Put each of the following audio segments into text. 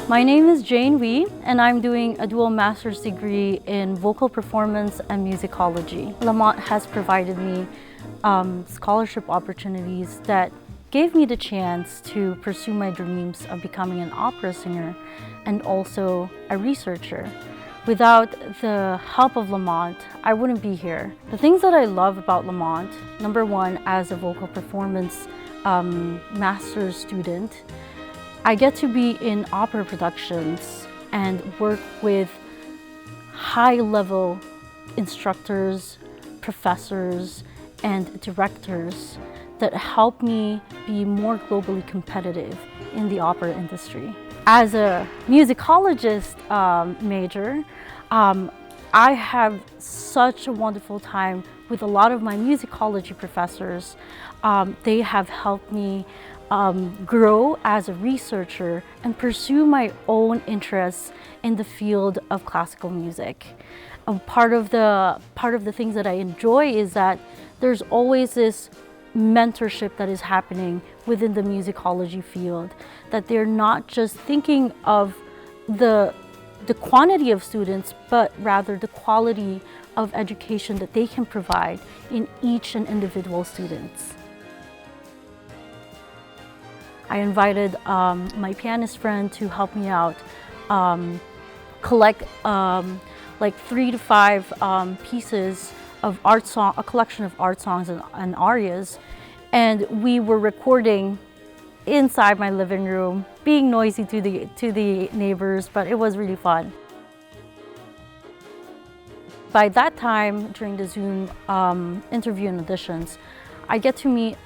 My name is Jane Wee, and I'm doing a dual master's degree in vocal performance and musicology. Lamont has provided me scholarship opportunities that gave me the chance to pursue my dreams of becoming an opera singer and also a researcher. Without the help of Lamont, I wouldn't be here. The things that I love about Lamont, number one, as a vocal performance master's student, I get to be in opera productions and work with high-level instructors, professors, and directors that help me be more globally competitive in the opera industry. As a musicologist major, I have such a wonderful time with a lot of my musicology professors. They have helped me grow as a researcher and pursue my own interests in the field of classical music. Part of the things that I enjoy is that there's always this mentorship that is happening within the musicology field, that they're not just thinking of the quantity of students, but rather the quality of education that they can provide in each and individual students. I invited my pianist friend to help me out collect like 3 to 5 pieces of art song, a collection of art songs and arias, and we were recording inside my living room, being noisy to the neighbors, but it was really fun. By that time, during the Zoom interview and auditions, I got to meet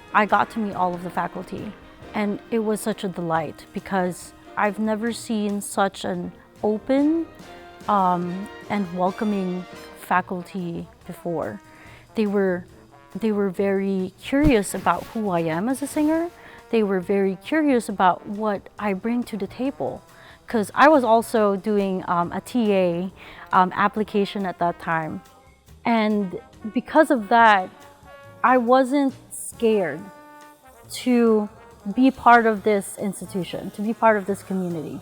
all of the faculty, and it was such a delight because I've never seen such an open and welcoming faculty before. They were very curious about who I am as a singer. They were very curious about what I bring to the table, because I was also doing a TA application at that time. And because of that, I wasn't scared to be part of this institution, to be part of this community.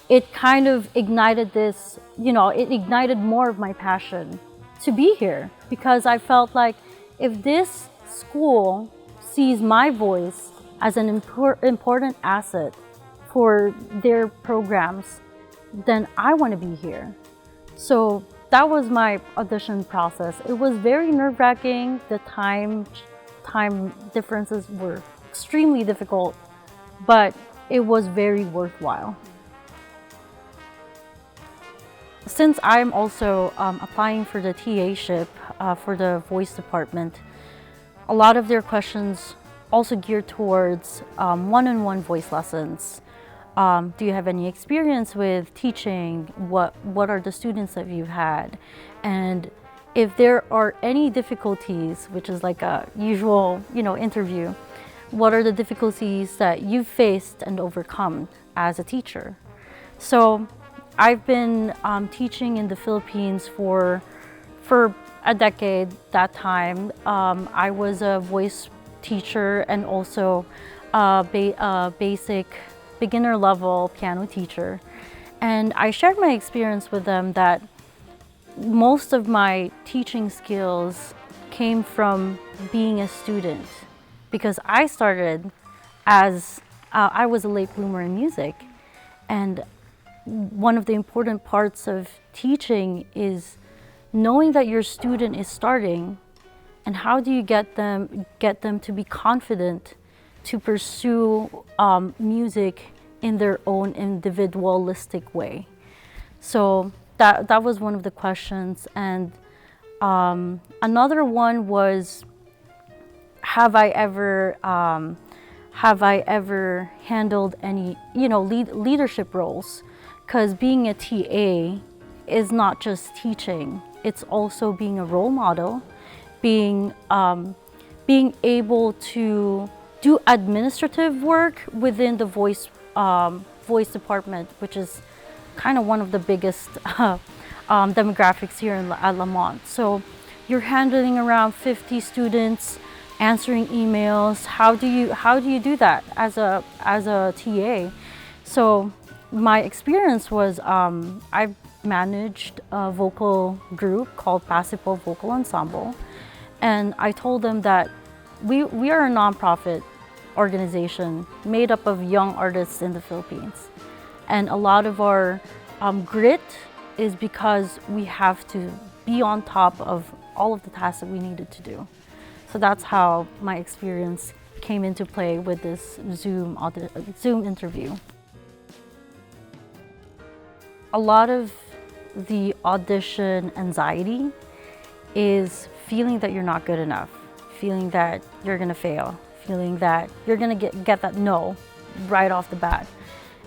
It kind of ignited this, it ignited more of my passion to be here, because I felt like if this school sees my voice as an important asset for their programs, then I want to be here. So that was my audition process. It was very nerve-wracking. The time differences were extremely difficult, but it was very worthwhile. Since I'm also applying for the TA-ship for the voice department, a lot of their questions also geared towards one-on-one voice lessons. Do you have any experience with teaching? What are the students that you've had? And if there are any difficulties, which is like a usual interview, what are the difficulties that you've faced and overcome as a teacher? So I've been teaching in the Philippines for a decade. That time I was a voice teacher and also a basic beginner level piano teacher, and I shared my experience with them that most of my teaching skills came from being a student, because I started as I was a late bloomer in music, and one of the important parts of teaching is knowing that your student is starting, and how do you get them to be confident to pursue music in their own individualistic way. So that was one of the questions, and another one was, have I ever handled any leadership roles? Because being a TA is not just teaching; it's also being a role model, being able to do administrative work within the voice department, which is kind of one of the biggest demographics here at Lamont. So you're handling around 50 students, answering emails. How do you do that as a TA? So my experience was I've managed a vocal group called Passive Vocal Ensemble, and I told them that we are a nonprofit organization made up of young artists in the Philippines, and a lot of our grit is because we have to be on top of all of the tasks that we needed to do. So that's how my experience came into play with this Zoom interview. A lot of the audition anxiety is feeling that you're not good enough, feeling that you're gonna fail, feeling that you're gonna get that no right off the bat.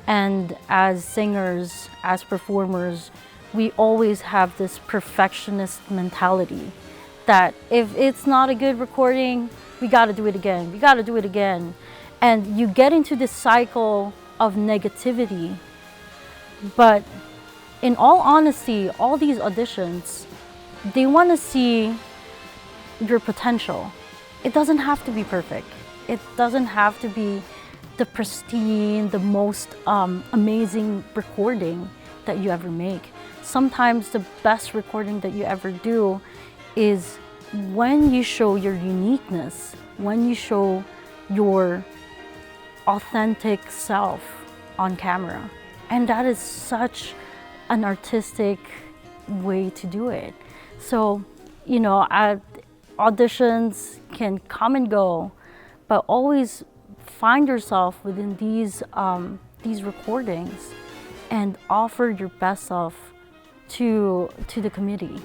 And as singers, as performers, we always have this perfectionist mentality that if it's not a good recording, we gotta do it again, we gotta do it again. And you get into this cycle of negativity. But in all honesty, all these auditions, they wanna see your potential. It doesn't have to be perfect. It doesn't have to be the pristine, the most amazing recording that you ever make. Sometimes the best recording that you ever do is when you show your uniqueness, when you show your authentic self on camera. And that is such an artistic way to do it. So, you know, auditions can come and go, but always find yourself within these recordings and offer your best self to the committee.